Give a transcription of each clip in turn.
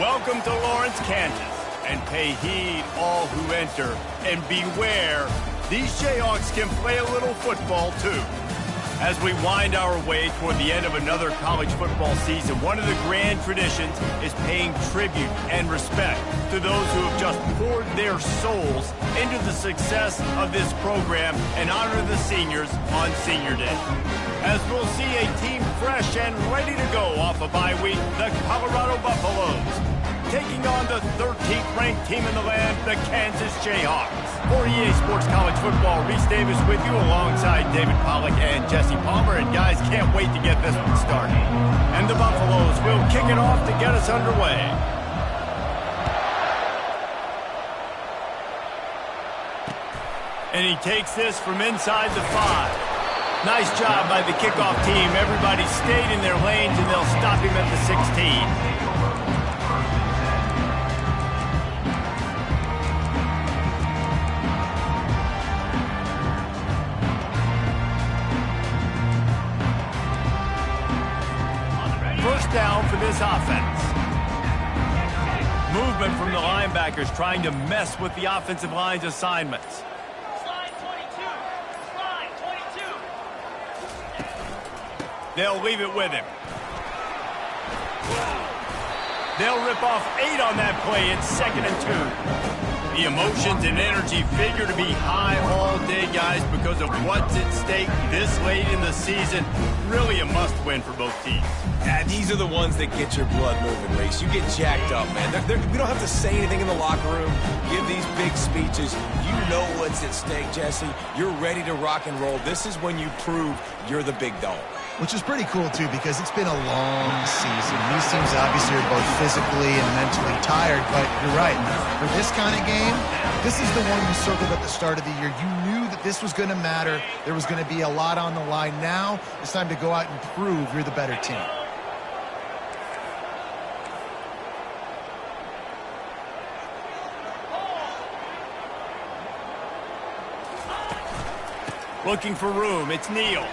Welcome to Lawrence, Kansas, and pay heed all who enter, and beware, these Jayhawks can play a little football too. As we wind our way toward the end of another college football season, one of the grand traditions is paying tribute and respect to those who have just poured their souls into the success of this program and honor the seniors on Senior Day. As we'll see a team fresh and ready to go off a bye week, the Colorado Buffaloes, taking on the 13th ranked team in the land, the Kansas Jayhawks. For EA Sports College Football, Reese Davis with you alongside David Pollack and Jesse Palmer. And guys, can't wait to get this one started. And the Buffaloes will kick it off to get us underway. And he takes this from inside the 5. Nice job by the kickoff team. Everybody stayed in their lanes, and they'll stop him at the 16. First down for this offense. Movement from the linebackers trying to mess with the offensive line's assignments. Slide 22. Slide 22. They'll leave it with him. They'll rip off 8 on that play. It's 2nd and 2. The emotions and energy figure to be high all day, guys, because of what's at stake this late in the season. Really a must-win for both teams. Yeah, these are the ones that get your blood moving, Reese. You get jacked up, man. We don't have to say anything in the locker room, give these big speeches. You know what's at stake, Jesse. You're ready to rock and roll. This is when you prove you're the big dog. Which is pretty cool, too, because it's been a long season. These teams obviously are both physically and mentally tired, but you're right. For this kind of game, this is the one you circled at the start of the year. You knew that this was going to matter. There was going to be a lot on the line. Now it's time to go out and prove you're the better team. Looking for room. It's Neal.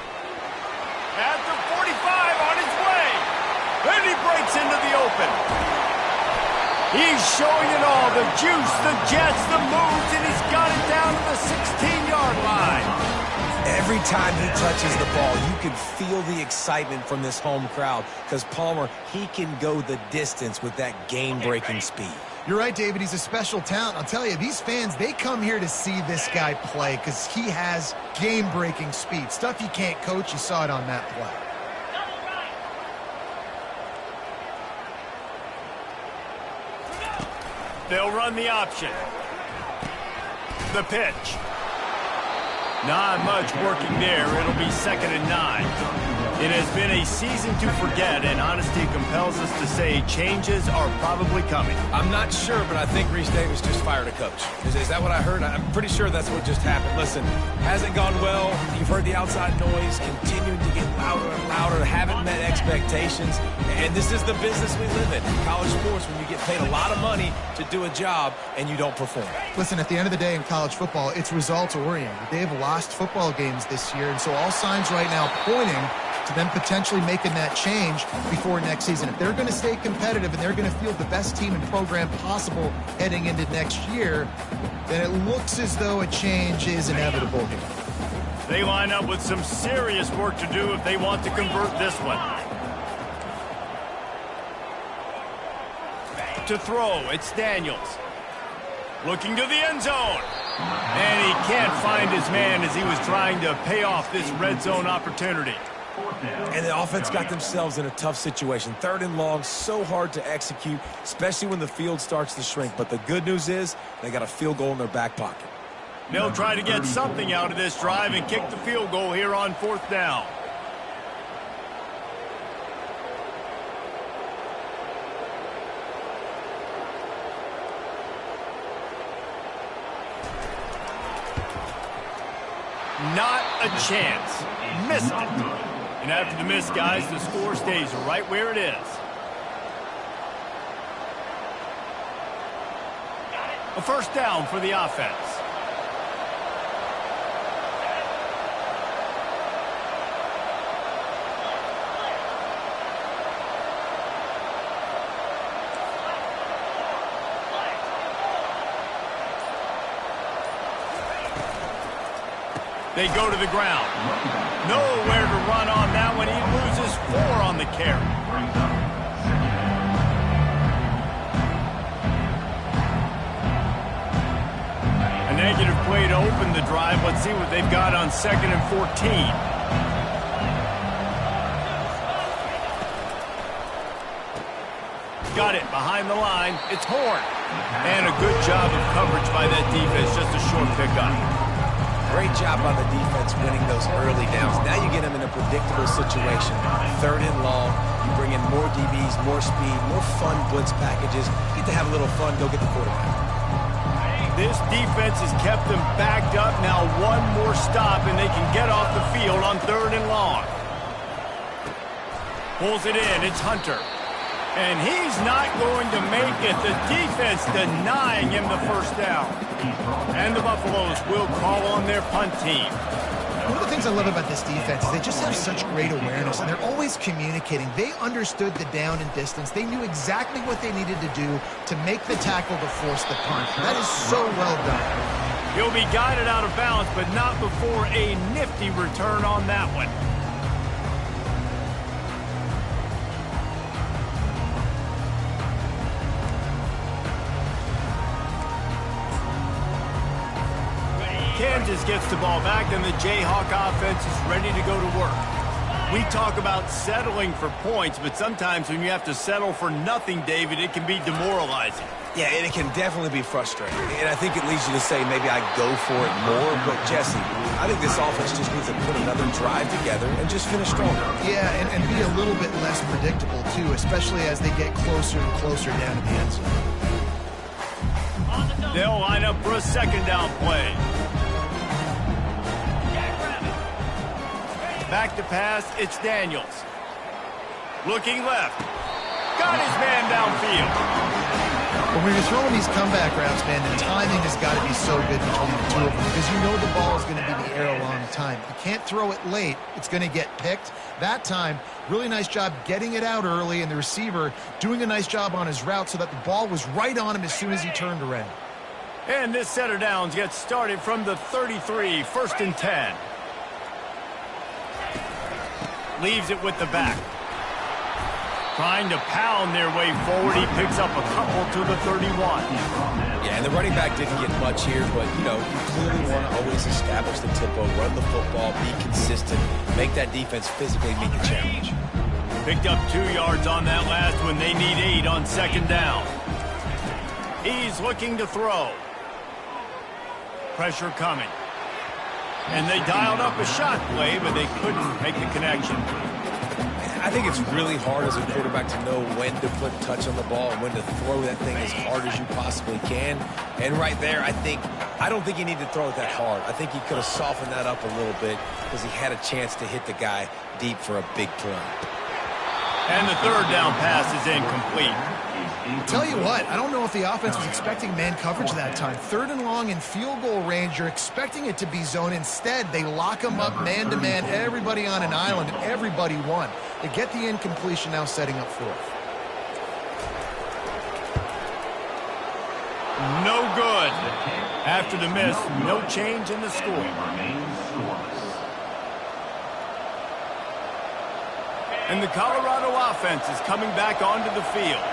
At the 45 on his way. And he breaks into the open. He's showing it all. The juice, the jets, the moves, and he's got it down to the 16-yard line. Every time he touches the ball, you can feel the excitement from this home crowd because Palmer, he can go the distance with that game-breaking speed. You're right, David. He's a special talent. I'll tell you, these fans, they come here to see this guy play because he has game-breaking speed. Stuff you can't coach. You saw it on that play. They'll run the option. The pitch. Not much working there. It'll be 2nd and 9. It has been a season to forget, and honesty compels us to say changes are probably coming. I'm not sure, but I think Reese Davis just fired a coach. Is that what I heard? I'm pretty sure that's what just happened. Listen, hasn't gone well. You've heard the outside noise, continuing to get louder and louder, haven't met expectations. And this is the business we live in college sports, when you get paid a lot of money to do a job and you don't perform. Listen, at the end of the day in college football, it's results-oriented. They have lost football games this year, and so all signs right now pointing to them potentially making that change before next season. If they're going to stay competitive and they're going to field the best team and program possible heading into next year, then it looks as though a change is inevitable here. They line up with some serious work to do if they want to convert this one. To throw, it's Daniels. Looking to the end zone. And he can't find his man as he was trying to pay off this red zone opportunity. And the offense got themselves in a tough situation. 3rd and long, so hard to execute, especially when the field starts to shrink. But the good news is they got a field goal in their back pocket. They'll try to get something out of this drive and kick the field goal here on 4th down. Not a chance. Missed it. And after the miss, guys, the score stays right where it is. A first down for the offense. They go to the ground. Nowhere to run on that one. He loses 4 on the carry. A negative play to open the drive. Let's see what they've got on 2nd and 14. Got it behind the line. It's Horn. And a good job of coverage by that defense. Just a short pickup. Great job by the defense winning those early downs. Now you get them in a predictable situation. 3rd and long. You bring in more DBs, more speed, more fun blitz packages. Get to have a little fun. Go get the quarterback. This defense has kept them backed up. Now one more stop, and they can get off the field on 3rd and long. Pulls it in. It's Hunter. And he's not going to make it. The defense denying him the first down. And the Buffaloes will call on their punt team. One of the things I love about this defense is they just have such great awareness, and they're always communicating. They understood the down and distance. They knew exactly what they needed to do to make the tackle to force the punt. That is so well done. He'll be guided out of bounds, but not before a nifty return on that one. Kansas gets the ball back, and the Jayhawk offense is ready to go to work. We talk about settling for points, but sometimes when you have to settle for nothing, David, it can be demoralizing. Yeah, and it can definitely be frustrating. And I think it leads you to say maybe I go for it more. But, Jesse, I think this offense just needs to put another drive together and just finish stronger. Yeah, and be a little bit less predictable, too, especially as they get closer and closer down to the end zone. They'll line up for a 2nd down play. Back to pass, it's Daniels. Looking left. Got his man downfield. But when you're throwing these comeback routes, man, the timing has got to be so good between the two of them because you know the ball is going to be in the air a long time. You can't throw it late. It's going to get picked. That time, really nice job getting it out early, and the receiver doing a nice job on his route so that the ball was right on him as soon as he turned around. And this set of downs gets started from the 33, 1st and 10. Leaves it with the back. Trying to pound their way forward. He picks up a couple to the 31. Yeah, and the running back didn't get much here, but, you know, you clearly want to always establish the tempo, run the football, be consistent, make that defense physically meet the challenge. Picked up 2 yards on that last one. They need 8 on 2nd down. He's looking to throw. Pressure coming. And they dialed up a shot play, but they couldn't make the connection. I think it's really hard as a quarterback to know when to put touch on the ball and when to throw that thing as hard as you possibly can. And right there, I don't think he needed to throw it that hard. I think he could have softened that up a little bit because he had a chance to hit the guy deep for a big play. And the 3rd down pass is incomplete. Tell you what, I don't know if the offense was expecting man coverage that time. 3rd and long in field goal range, you're expecting it to be zone. Instead, they lock them up man-to-man, everybody on an island, everybody won. They get the incompletion now setting up 4th. No good. After the miss, no change in the score. And the Colorado offense is coming back onto the field.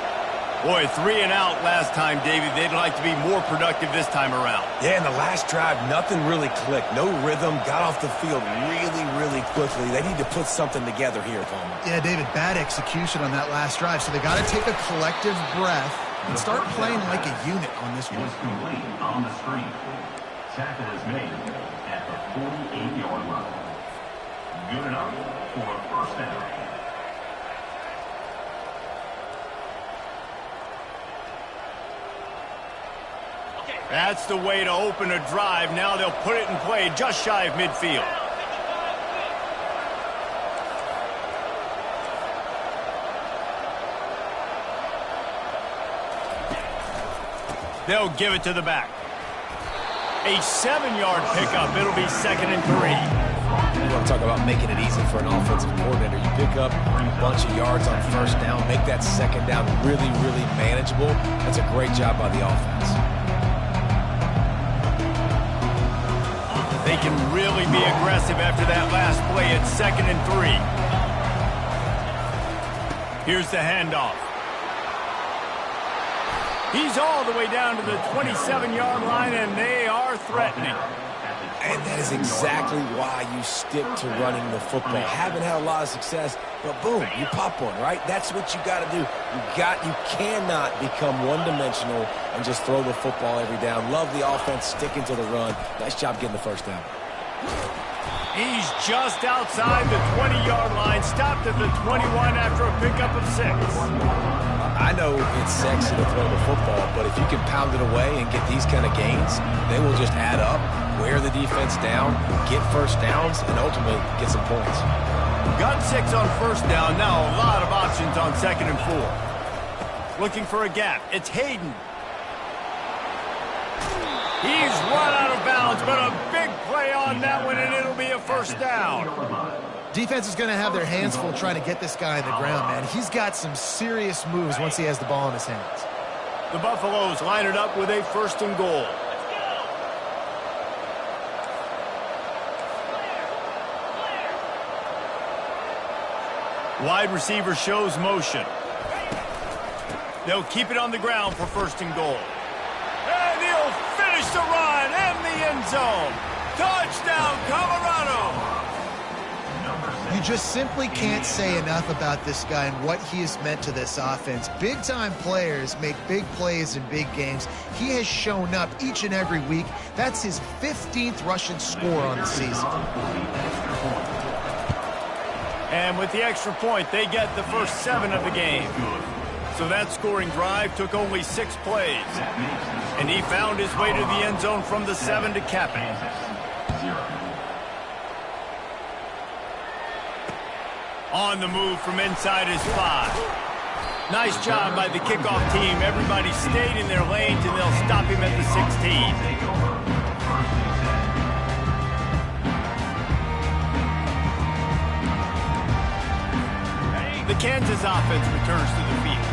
Boy, 3 and out last time, David. They'd like to be more productive this time around. Yeah, in the last drive, nothing really clicked. No rhythm, got off the field really, really quickly. They need to put something together here, Palmer. Yeah, David, bad execution on that last drive. So they got to take a collective breath and start playing like a unit on this one. It's complete on the screen. Tackle is made at the 48-yard line. Good enough for a 1st down. That's the way to open a drive. Now they'll put it in play just shy of midfield. They'll give it to the back. A 7-yard pickup. It'll be 2nd and 3. You want to talk about making it easy for an offensive coordinator. You pick up a bunch of yards on 1st down, make that 2nd down really, really manageable. That's a great job by the offense. They they can really be aggressive after that last play at 2nd and 3. Here's the handoff. He's all the way down to the 27-yard line, and they are threatening. And that is exactly why you stick to running the football. Haven't had a lot of success, but boom, you pop one, right? That's what you got to do. You cannot become one-dimensional and just throw the football every down. Love the offense sticking to the run. Nice job getting the first down. He's just outside the 20-yard line, stopped at the 21 after a pickup of 6. I know it's sexy to throw the football, but if you can pound it away and get these kind of gains, they will just add up, wear the defense down, get first downs, and ultimately get some points. Got 6 on first down. Now a lot of options on 2nd and 4. Looking for a gap. It's Hayden. He's run out of bounds, but a big play on that one, and it'll be a first down. Defense is going to have their hands full trying to get this guy on the ground, man. He's got some serious moves once he has the ball in his hands. The Buffaloes line it up with a 1st and goal. Wide receiver shows motion. They'll keep it on the ground for 1st and goal. And he'll finish the run in the end zone. Touchdown, Colorado! You just simply can't say enough about this guy and what he has meant to this offense. Big-time players make big plays in big games. He has shown up each and every week. That's his 15th rushing score on the season. And with the extra point, they get the first 7 of the game. So that scoring drive took only 6 plays. And he found his way to the end zone from the 7 to cap it. On the move from inside his 5. Nice job by the kickoff team. Everybody stayed in their lanes, and they'll stop him at the 16. The Kansas offense returns to the field.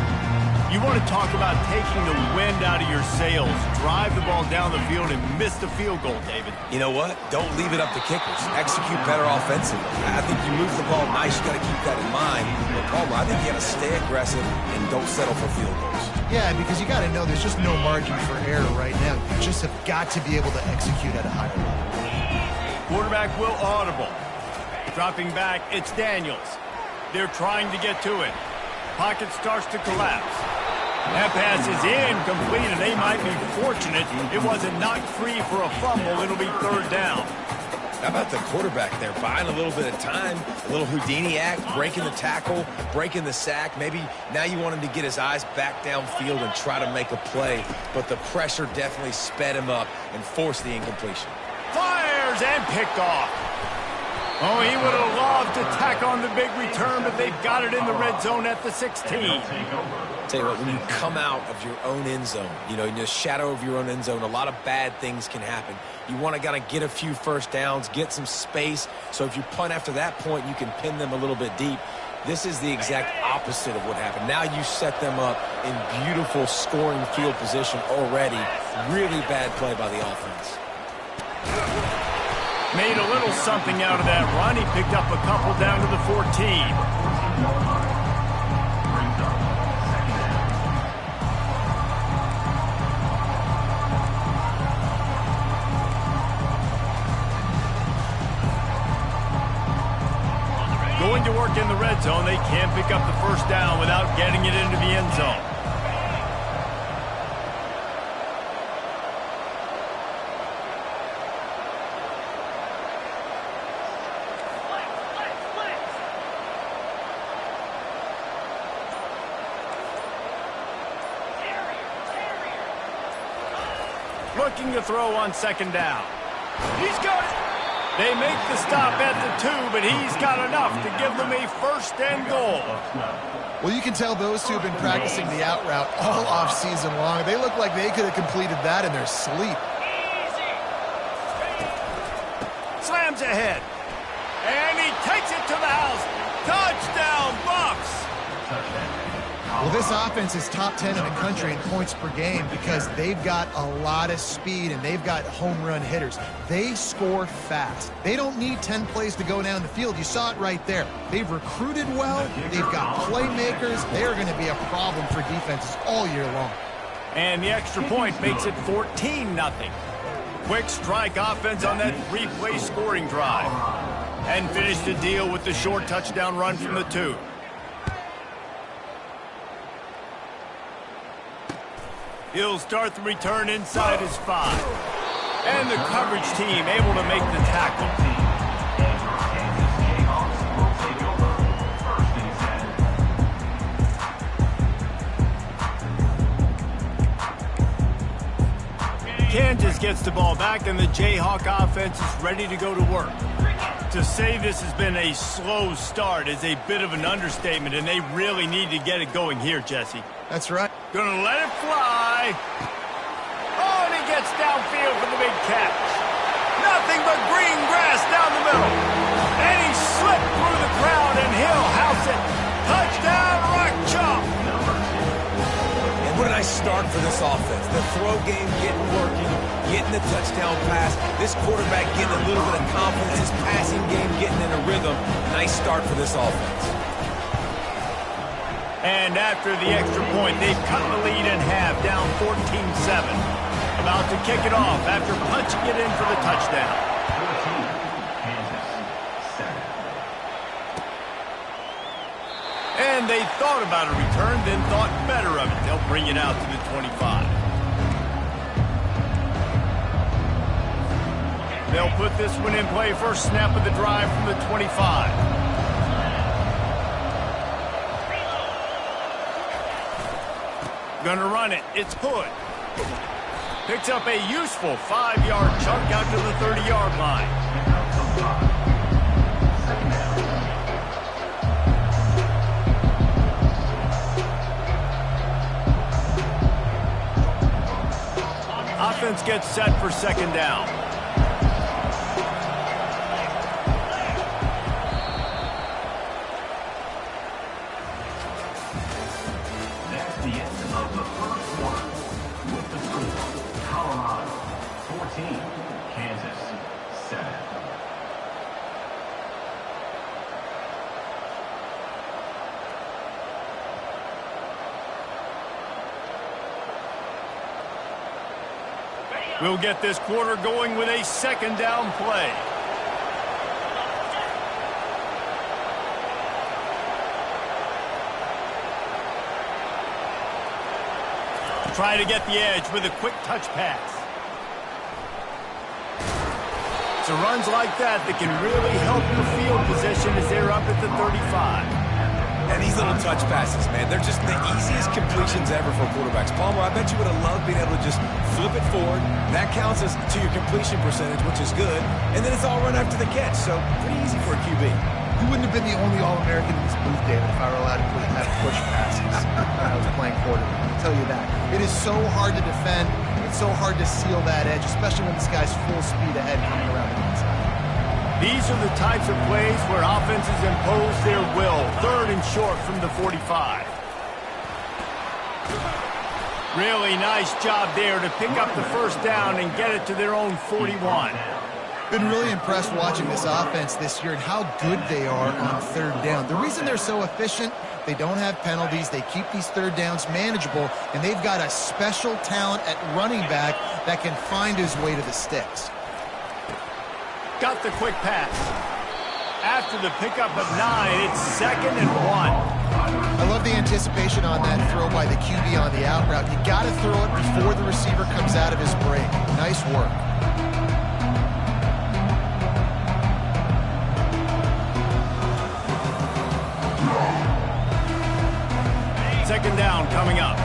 You want to talk about taking the wind out of your sails. Drive the ball down the field and miss the field goal, David. You know what? Don't leave it up to kickers. Execute better offensively. I think you move the ball nice. You got to keep that in mind. But Palmer, I think you got to stay aggressive and don't settle for field goals. Yeah, because you got to know there's just no margin for error right now. You just have got to be able to execute at a higher level. Quarterback will audible. Dropping back, it's Daniels. They're trying to get to it. Pocket starts to collapse. That pass is incomplete, and they might be fortunate it wasn't knocked free for a fumble. It'll be 3rd down. How about the quarterback there? Buying a little bit of time, a little Houdini act, breaking the tackle, breaking the sack. Maybe now you want him to get his eyes back downfield and try to make a play, but the pressure definitely sped him up and forced the incompletion. Fires and picked off. Oh, he would have loved to tack on the big return, but they've got it in the red zone at the 16. Tell you what, when you come out of your own end zone, you know, in the shadow of your own end zone, a lot of bad things can happen. You want to kind of get a few first downs, get some space, so if you punt after that point, you can pin them a little bit deep. This is the exact opposite of what happened. Now you set them up in beautiful scoring field position already. Really bad play by the offense. Made a little something out of that run. He picked up a couple down to the 14. Going to work in the red zone. They can't pick up the first down without getting it into the end zone. Looking to throw on 2nd down. He's got it. They make the stop at the 2, but he's got enough to give them a 1st and goal. Well, you can tell those two have been practicing the out route all off-season long. They look like they could have completed that in their sleep. Slams ahead. And he takes it to the house. Touchdown, Bucks. Well, this offense is top 10 in the country in points per game because they've got a lot of speed and they've got home run hitters. They score fast. They don't need 10 plays to go down the field. You saw it right there. They've recruited well. They've got playmakers. They are going to be a problem for defenses all year long. And the extra point makes it 14-0. Quick strike offense on that three-play scoring drive. And finish the deal with the short touchdown run from the 2. He'll start the return inside his 5. And the coverage team able to make the tackle. Kansas gets the ball back, and the Jayhawk offense is ready to go to work. To say this has been a slow start is a bit of an understatement, and they really need to get it going here, Jesse. That's right. Gonna let it fly. Oh, and he gets downfield for the big catch. Nothing but green grass down the middle. And he slipped through the crowd, and he'll house it. Touchdown, Rock Chalk. And what a nice start for this offense. The throw game getting working, getting the touchdown pass. This quarterback getting a little bit of confidence. His passing game getting in a rhythm. Nice start for this offense. And after the extra point, they've cut the lead in half, down 14-7. About to kick it off after punching it in for the touchdown. 14, Kansas, 7. And they thought about a return, then thought better of it. They'll bring it out to the 25. They'll put this one in play. First snap of the drive from the 25. Gonna run it. It's Hood. Picks up a useful 5-yard chunk out to the 30-yard line. Offense gets set for second down. That's the end of the first quarter. With the score, Colorado 14, Kansas 7. We'll get this quarter going with a second down play. Try to get the edge with a quick touch pass. It's runs like that can really help your field position as they're up at the 35. And these little touch passes, man, they're just the easiest completions ever for quarterbacks. Palmer, I bet you would have loved being able to just flip it forward. That counts as to your completion percentage, which is good. And then it's all run after the catch, so pretty easy for a QB. You wouldn't have been the only All-American in this booth, David, if I were allowed to have push passes when I was playing quarterback. I'll tell you that. It is so hard to defend. It's so hard to seal that edge, especially when this guy's full speed ahead coming around the inside. These are the types of plays where offenses impose their will. Third and short from the 45. Really nice job there to pick up the first down and get it to their own 41. Been really impressed watching this offense this year and how good they are on third down. The reason they're so efficient, they don't have penalties, they keep these third downs manageable, and they've got a special talent at running back that can find his way to the sticks. Got the quick pass. After the pickup of 9, it's 2nd and 1. I love the anticipation on that throw by the QB on the out route. You got to throw it before the receiver comes out of his break. Nice work. Second down coming up.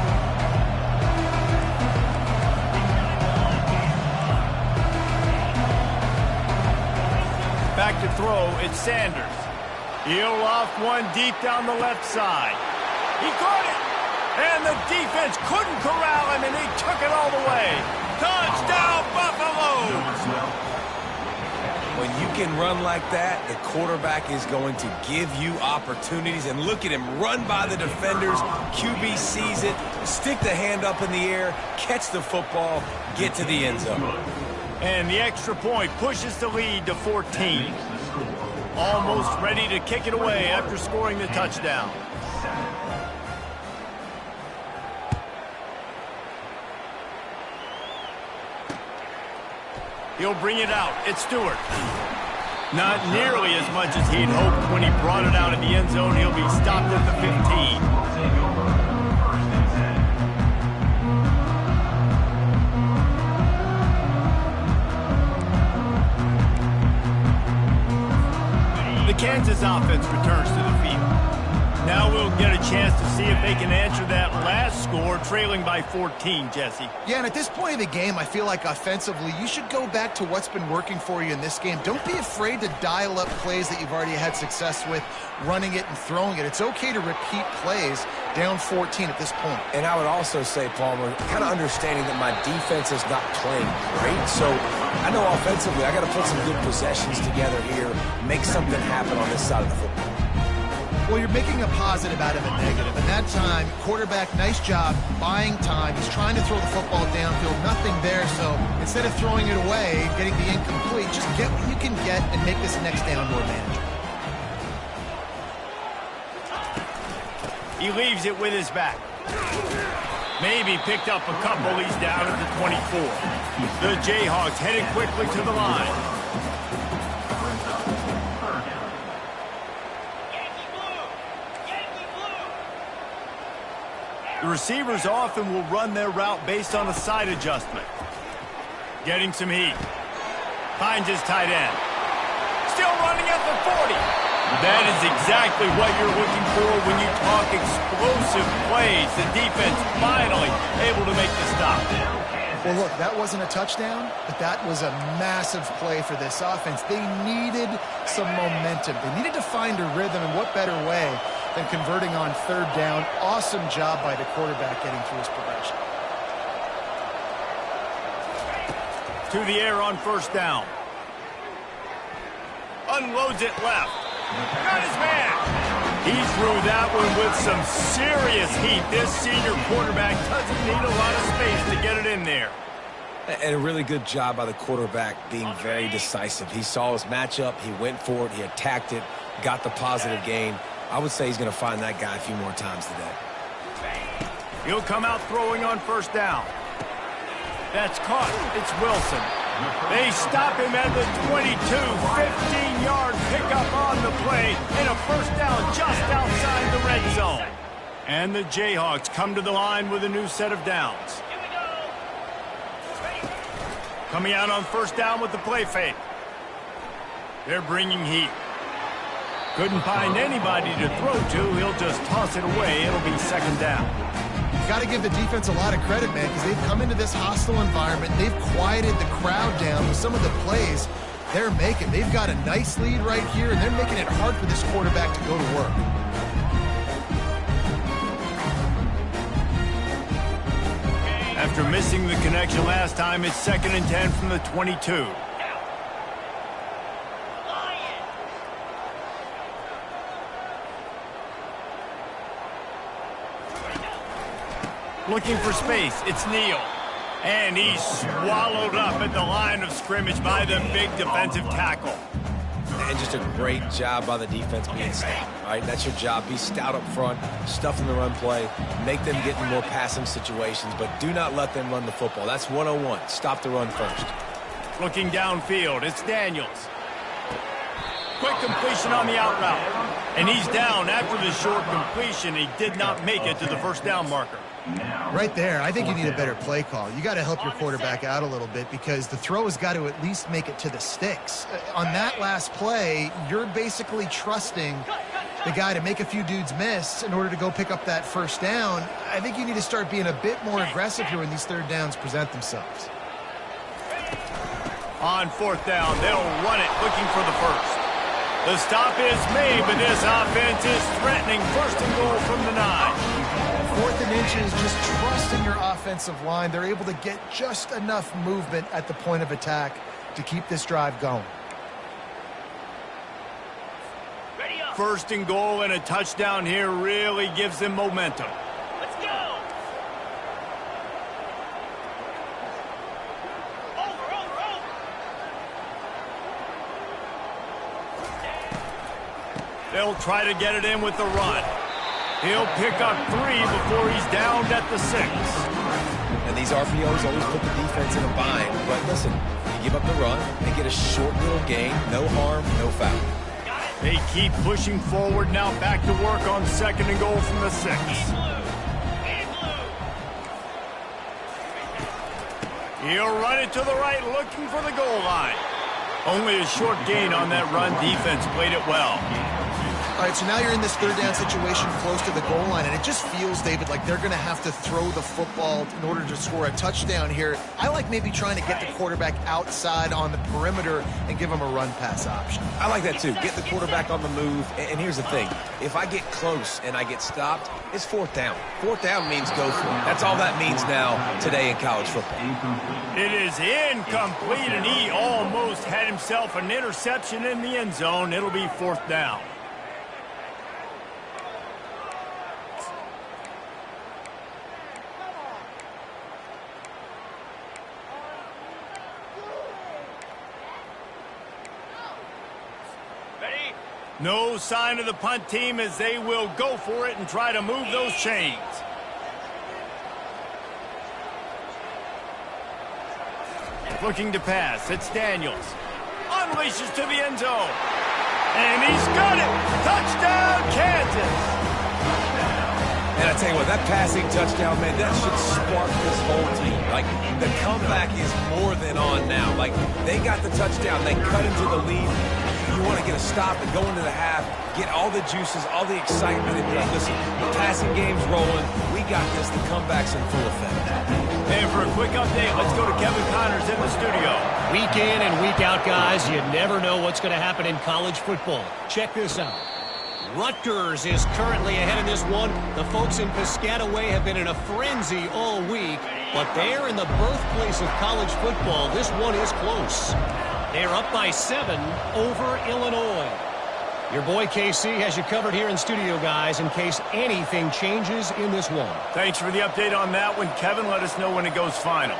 Back to throw, it's Sanders. He'll off one deep down the left side. He caught it, and the defense couldn't corral him, and he took it all the way. Touchdown, Buffalo! When you can run like that, the quarterback is going to give you opportunities. And look at him run by the defenders. QB sees it, stick the hand up in the air, catch the football, get to the end zone. And the extra point pushes the lead to 14. Almost ready to kick it away after scoring the touchdown. He'll bring it out. It's Stewart. Not nearly as much as he'd hoped when he brought it out in the end zone. He'll be stopped at the 15. The Kansas offense returns to the field. Now we'll get a chance to see if they can answer that last score, trailing by 14, Jesse. Yeah, and at this point of the game, I feel like offensively, you should go back to what's been working for you in this game. Don't be afraid to dial up plays that you've already had success with, running it and throwing it. It's okay to repeat plays down 14 at this point. And I would also say, Palmer, kind of understanding that my defense is not playing great. So I know offensively, I got to put some good possessions together here, make something happen on this side of the football. Well, you're making a positive out of a negative. And that time, quarterback, nice job, buying time. He's trying to throw the football downfield, nothing there. So instead of throwing it away, getting the incomplete, just get what you can get and make this next down more manageable. He leaves it with his back. Maybe picked up a couple. He's down at the 24. The Jayhawks headed quickly to the line. The receivers often will run their route based on a side adjustment. Getting some heat. Finds his tight end. Still running at the 40. That is exactly what you're looking for when you talk explosive plays. The defense finally able to make the stop. Well, look, that wasn't a touchdown, but that was a massive play for this offense. They needed some momentum. They needed to find a rhythm, and what better way than converting on third down. Awesome job by the quarterback getting through his progression. To the air on first down. Unloads it left. Got his man. He threw that one with some serious heat. This senior quarterback doesn't need a lot of space to get it in there. And a really good job by the quarterback being very decisive. He saw his matchup. He went for it. He attacked it. Got the positive gain. I would say he's going to find that guy a few more times today. He'll come out throwing on first down. That's caught. It's Wilson. They stop him at the 22. 15-yard pickup on the play and a first down just outside the red zone. And the Jayhawks come to the line with a new set of downs. Coming out on first down with the play fake. They're bringing heat. Couldn't find anybody to throw to. He'll just toss it away. It'll be second down. You've got to give the defense a lot of credit, man, because they've come into this hostile environment. They've quieted the crowd down with some of the plays they're making. They've got a nice lead right here, and they're making it hard for this quarterback to go to work. After missing the connection last time, it's 2nd and 10 from the 22. Looking for space. It's Neal. And he's swallowed up at the line of scrimmage by the big defensive tackle. And just a great job by the defense being stout. All right, that's your job. Be stout up front, stuff in the run play, make them get in more passing situations, but do not let them run the football. That's 101. Stop the run first. Looking downfield, it's Daniels. Quick completion on the out route. And he's down after the short completion. He did not make it to the first down marker. Right there, I think you need a better play call. You got to help your quarterback out a little bit because the throw has got to at least make it to the sticks. On that last play, you're basically trusting the guy to make a few dudes miss in order to go pick up that first down. I think you need to start being a bit more aggressive here when these third downs present themselves. On fourth down, they'll run it looking for the first. The stop is made, but this offense is threatening first and goal from the 9. 4th and inches, just trust in your offensive line. They're able to get just enough movement at the point of attack to keep this drive going. Ready up. First and goal and a touchdown here really gives them momentum. Let's go. Over. They'll try to get it in with the run. He'll pick up 3 before he's downed at the 6. And these RPOs always put the defense in a bind. But listen, you give up the run and get a short little gain, no harm, no foul. They keep pushing forward now, back to work on 2nd and goal from the 6. He'll run it to the right, looking for the goal line. Only a short gain on that run. Defense played it well. All right, so now you're in this 3rd down situation close to the goal line, and it just feels, David, like they're going to have to throw the football in order to score a touchdown here. I like maybe trying to get the quarterback outside on the perimeter and give him a run-pass option. I like that too. Get the quarterback on the move. And here's the thing. If I get close and I get stopped, it's 4th down. 4th down means go for it. That's all that means now today in college football. It is incomplete, and he almost had himself an interception in the end zone. It'll be 4th down. No sign of the punt team as they will go for it and try to move those chains. Looking to pass. It's Daniels. Unleashes to the end zone. And he's got it. Touchdown, Kansas. And I tell you what, that passing touchdown, man, that should spark this whole team. Like, the comeback is more than on now. Like, they got the touchdown. They cut into the lead. You want to get a stop and go into the half, get all the juices, all the excitement, and be like, listen, the passing game's rolling. We got this. The comeback's in full effect. And for a quick update, let's go to Kevin Connors in the studio. Week in and week out, guys, you never know what's going to happen in college football. Check this out. Rutgers is currently ahead in this one. The folks in Piscataway have been in a frenzy all week, but they're in the birthplace of college football. This one is close. They're up by 7 over Illinois. Your boy KC has you covered here in studio, guys, in case anything changes in this one. Thanks for the update on that one, Kevin. Let us know when it goes final.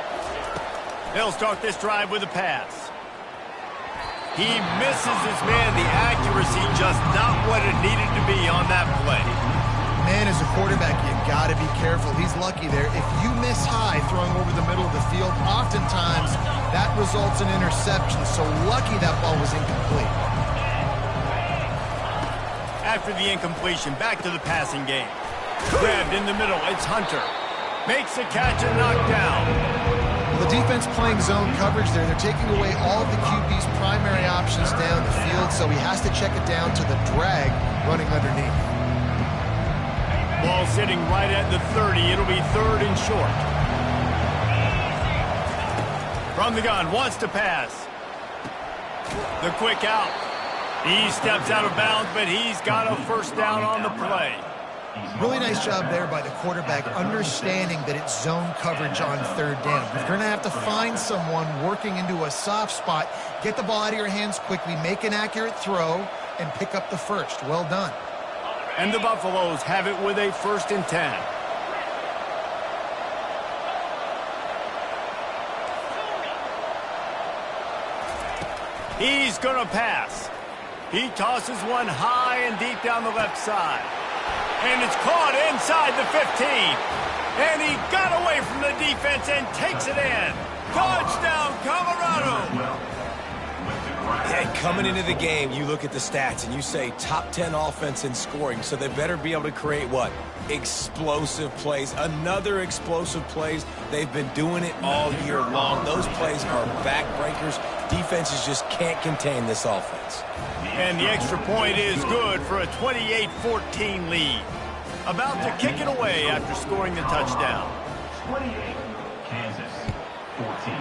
They'll start this drive with a pass. He misses his man. The accuracy just not what it needed to be on that play. Man, as a quarterback, you got to be careful. He's lucky there. If you miss high throwing over the middle of the field, oftentimes that results in interception. So lucky that ball was incomplete. After the incompletion, back to the passing game. Grabbed in the middle, it's Hunter. Makes the catch and knocked down. Well, the defense playing zone coverage there. They're taking away all of the QB's primary options down the field, so he has to check it down to the drag running underneath. Ball sitting right at the 30. It'll be 3rd and short. From the gun, wants to pass. The quick out. He steps out of bounds, but he's got a 1st down on the play. Really nice job there by the quarterback, understanding that it's zone coverage on 3rd down. You're going to have to find someone working into a soft spot, get the ball out of your hands quickly, make an accurate throw, and pick up the 1st. Well done. And the Buffaloes have it with a 1st and 10. He's going to pass. He tosses one high and deep down the left side. And it's caught inside the 15. And he got away from the defense and takes it in. Touchdown, Colorado. Hey, coming into the game, you look at the stats and you say top 10 offense in scoring, so they better be able to create what? Explosive plays. Another explosive plays. They've been doing it all year long. Those plays are backbreakers. Defenses just can't contain this offense. And the extra point is good for a 28-14 lead. About to kick it away after scoring the touchdown. 28, Kansas, 14.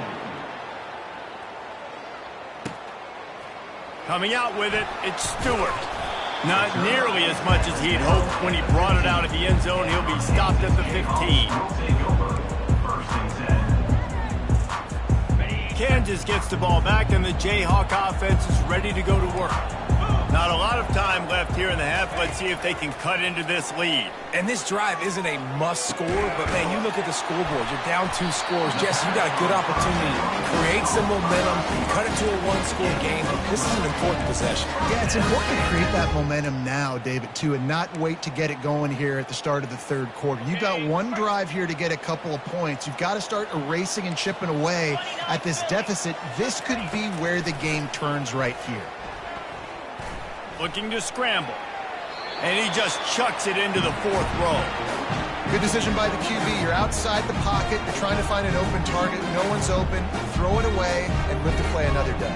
Coming out with it, it's Stewart. Not nearly as much as he'd hoped when he brought it out of the end zone. He'll be stopped at the 15. Kansas gets the ball back, and the Jayhawk offense is ready to go to work. Not a lot of time left here in the half. Let's see if they can cut into this lead. And this drive isn't a must score, but, man, you look at the scoreboard. You're down 2 scores. Jesse, you got a good opportunity to create some momentum, cut it to a 1-score game. This is an important possession. Yeah, it's important to create that momentum now, David, too, and not wait to get it going here at the start of the third quarter. You've got one drive here to get a couple of points. You've got to start erasing and chipping away at this deficit. This could be where the game turns right here. Looking to scramble. And he just chucks it into the 4th row. Good decision by the QB. You're outside the pocket. You're trying to find an open target. No one's open. Throw it away and live to play another day.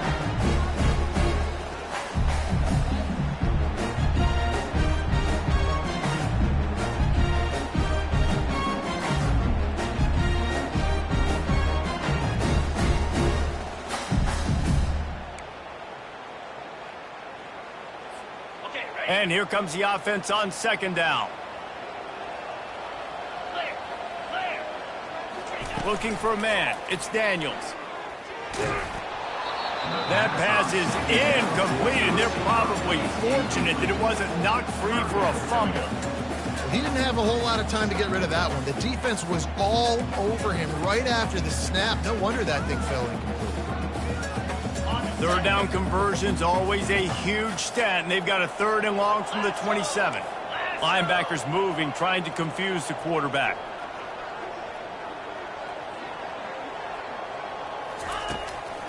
And here comes the offense on 2nd down. Looking for a man. It's Daniels. That pass is incomplete, and they're probably fortunate that it wasn't knocked free for a fumble. He didn't have a whole lot of time to get rid of that one. The defense was all over him right after the snap. No wonder that thing fell incomplete. 3rd down conversion's always a huge stat, and they've got a 3rd and long from the 27. Linebackers moving, trying to confuse the quarterback.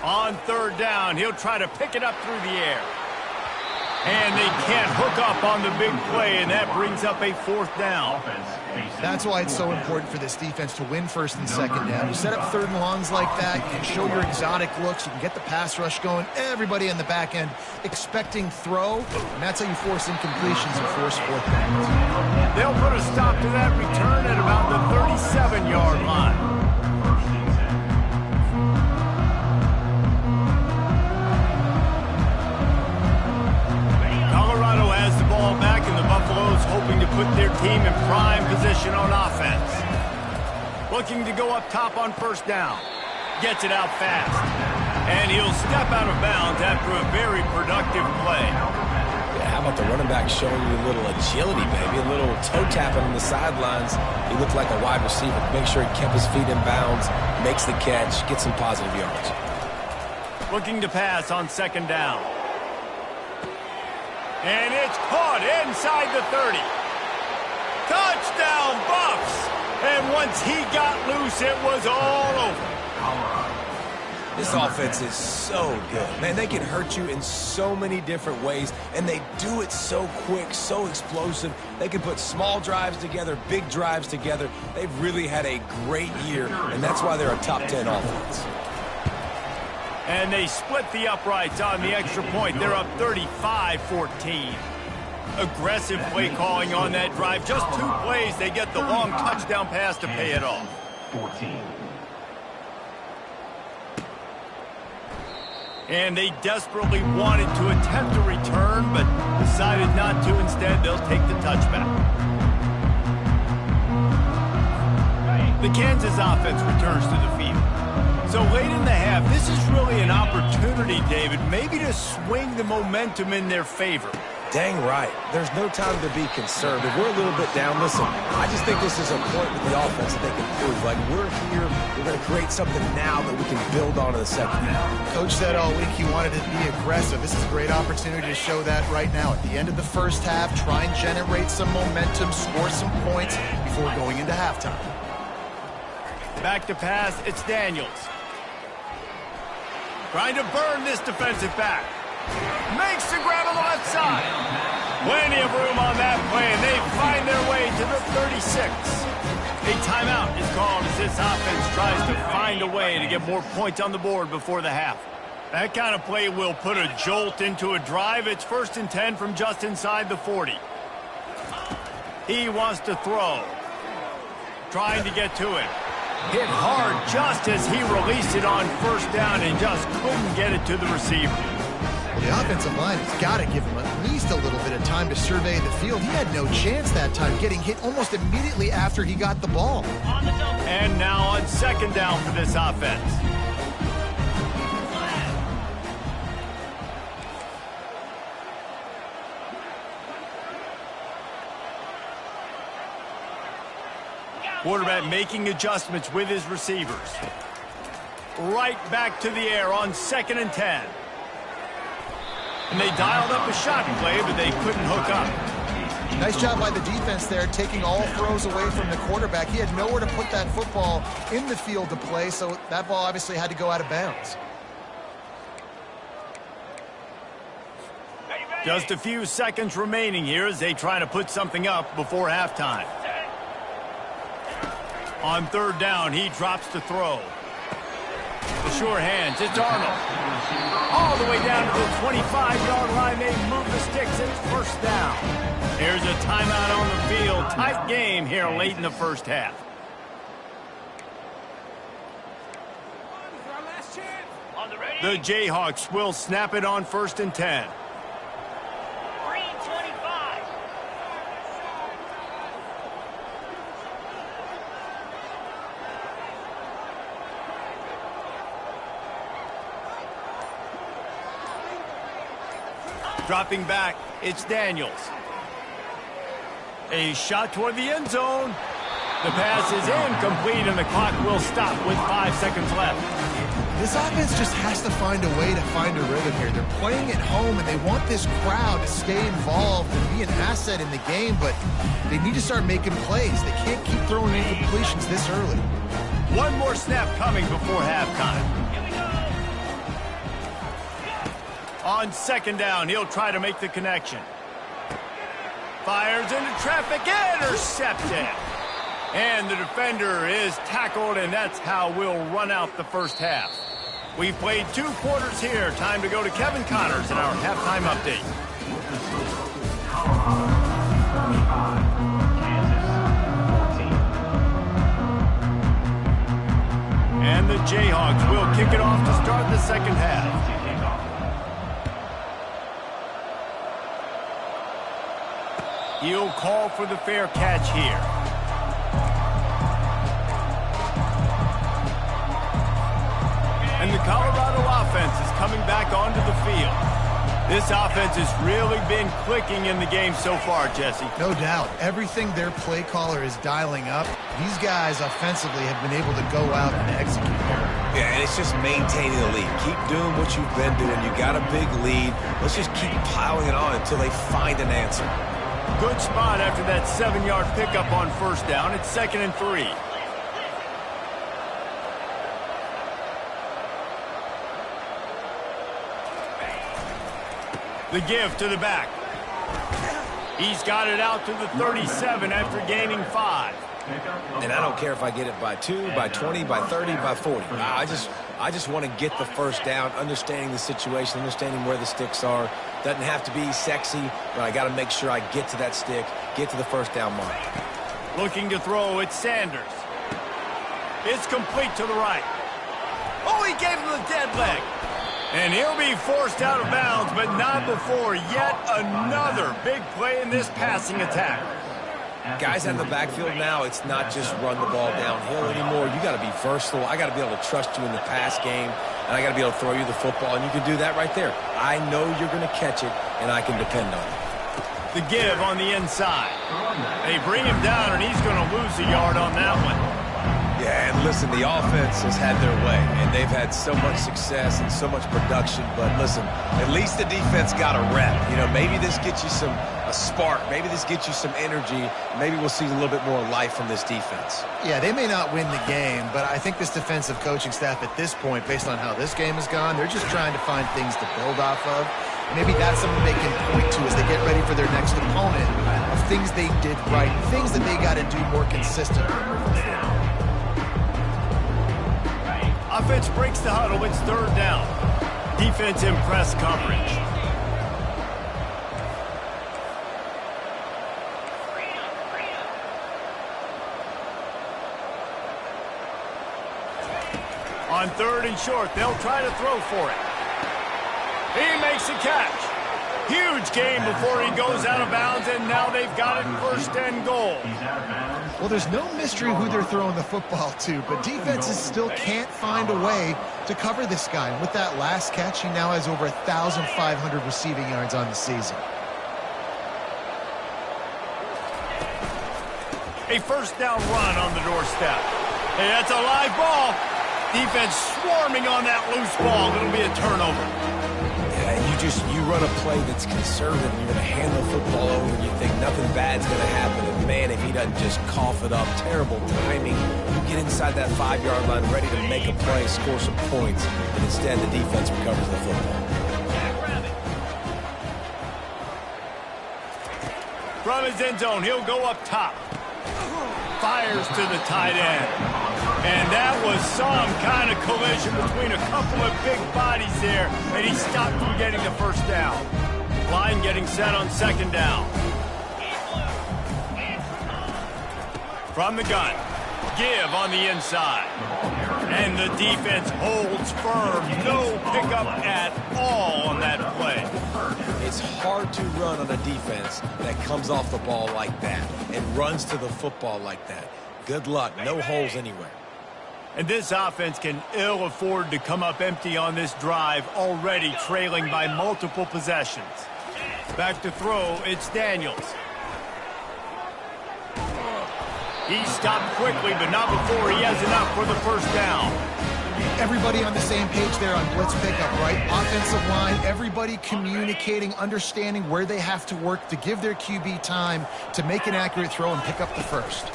On 3rd down, he'll try to pick it up through the air. And they can't hook up on the big play, and that brings up a 4th down. That's why it's so important for this defense to win 1st and 2nd down. You set up 3rd and longs like that, you can show your exotic looks, you can get the pass rush going, everybody in the back end expecting throw, and that's how you force incompletions and force 4th downs. They'll put a stop to that return at about the 37-yard line. Colorado has the ball back, and the Buffaloes hoping to put their team in prime position on offense. Looking to go up top on 1st down. Gets it out fast. And he'll step out of bounds after a very productive play. Yeah, how about the running back showing you a little agility, baby? A little toe tapping on the sidelines. He looked like a wide receiver. Make sure he kept his feet in bounds, makes the catch, gets some positive yards. Looking to pass on 2nd down. And it's caught inside the 30. Touchdown, Buffs! And once he got loose, it was all over. This offense is so good. Man, they can hurt you in so many different ways, and they do it so quick, so explosive. They can put small drives together, big drives together. They've really had a great year, and that's why they're a top 10 offense. And they split the uprights on the extra point. They're up 35-14. Aggressive play calling on that drive. Just 2 plays, they get the long touchdown pass to pay it off. 14. And they desperately wanted to attempt a return, but decided not to. Instead, they'll take the touchback. The Kansas offense returns to the field. So late in the half, this is really an opportunity, David, maybe to swing the momentum in their favor. Dang right. There's no time to be concerned. If we're a little bit down, listen, I just think this is a point with the offense that they can prove. Like, we're here, we're going to create something now that we can build on in the 2nd half. Coach said all week he wanted to be aggressive. This is a great opportunity to show that right now. At the end of the 1st half, try and generate some momentum, score some points before going into halftime. Back to pass, it's Daniels. Trying to burn this defensive back. Makes the grab on the left side. Plenty of room on that play, and they find their way to the 36. A timeout is called as this offense tries to find a way to get more points on the board before the half. That kind of play will put a jolt into a drive. It's 1st and 10 from just inside the 40. He wants to throw. Trying to get to it. Hit hard just as he released it on 1st down and just couldn't get it to the receiver. The offensive line has got to give him at least a little bit of time to survey the field. He had no chance that time, getting hit almost immediately after he got the ball. And now on 2nd down for this offense. Quarterback making adjustments with his receivers. Right back to the air on 2nd and 10. And they dialed up a shot play, but they couldn't hook up. Nice job by the defense there, taking all throws away from the quarterback. He had nowhere to put that football in the field to play, so that ball obviously had to go out of bounds. Just a few seconds remaining here as they try to put something up before halftime. On 3rd down, he drops to throw. The sure hands, it's Arnold. All the way down to the 25-yard line, they move the sticks, it's 1st down. Here's a timeout on the field. Tight game here late in the first half. The Jayhawks will snap it on 1st and 10. Green 25. Dropping back, it's Daniels. A shot toward the end zone. The pass is incomplete, and the clock will stop with 5 seconds left. This offense just has to find a way to find a rhythm here. They're playing at home, and they want this crowd to stay involved and be an asset in the game, but they need to start making plays. They can't keep throwing incompletions this early. One more snap coming before halftime. On 2nd down, he'll try to make the connection. Fires into traffic, intercepted. And the defender is tackled, and that's how we'll run out the first half. We've played 2 quarters here. Time to go to Kevin Connors in our halftime update. And the Jayhawks will kick it off to start the second half. He'll call for the fair catch here. And the Colorado offense is coming back onto the field. This offense has really been clicking in the game so far, Jesse. No doubt. Everything their play caller is dialing up, these guys offensively have been able to go out and execute. Yeah, and it's just maintaining the lead. Keep doing what you've been doing. You got a big lead. Let's just keep piling it on until they find an answer. Good spot after that 7-yard pickup on 1st down. It's 2nd and 3. The give to the back. He's got it out to the 37 after gaining 5. And I don't care if I get it by 2, by 20, by 30, by 40. I just want to get the 1st down, understanding the situation, understanding where the sticks are. Doesn't have to be sexy, but I got to make sure I get to that stick, get to the 1st down mark. Looking to throw, it's Sanders. It's complete to the right. Oh, he gave him the dead leg. And he'll be forced out of bounds, but not before yet another big play in this passing attack. Guys out in the backfield now, it's not just run the ball downhill anymore. You got to be versatile. I got to be able to trust you in the pass game, and I got to be able to throw you the football, and you can do that right there. I know you're going to catch it, and I can depend on it. The give on the inside. They bring him down, and he's going to lose a yard on that one. Yeah, and listen, the offense has had their way, and they've had so much success and so much production. But listen, at least the defense got a rep. You know, maybe this gets you a spark. Maybe this gets you some energy. Maybe we'll see a little bit more life from this defense. Yeah, they may not win the game, but I think this defensive coaching staff at this point, based on how this game has gone, they're just trying to find things to build off of. Maybe that's something they can point to as they get ready for their next opponent, of things they did right, things that they got to do more consistently. Offense breaks the huddle. It's 3rd down. Defense in press coverage. On 3rd and short, they'll try to throw for it. He makes the catch. Huge gain before he goes out of bounds, and now they've got it 1st and goal. Well, there's no mystery who they're throwing the football to, but defenses still can't find a way to cover this guy. And with that last catch, he now has over 1,500 receiving yards on the season. A first down run on the doorstep. Hey, that's a live ball. Defense swarming on that loose ball. It'll be a turnover. Yeah, you run a play that's conservative, and you're going to hand the football over, and you think nothing bad's going to happen. And man, if he doesn't just cough it up, terrible timing. You get inside that 5-yard line ready to make a play, score some points, and instead the defense recovers the football. From his end zone, he'll go up top. Fires to the tight end. And that was some kind of collision between a couple of big bodies there, and he stopped from getting the first down. Line getting set on second down. From the gun, give on the inside. And the defense holds firm. No pickup at all on that play. It's hard to run on a defense that comes off the ball like that and runs to the football like that. Good luck. No holes anywhere. And this offense can ill afford to come up empty on this drive, already trailing by multiple possessions. Back to throw, it's Daniels. He stopped quickly, but not before he has enough for the first down. Everybody on the same page there on blitz pickup, right? Offensive line, everybody communicating, understanding where they have to work to give their QB time to make an accurate throw and pick up the first.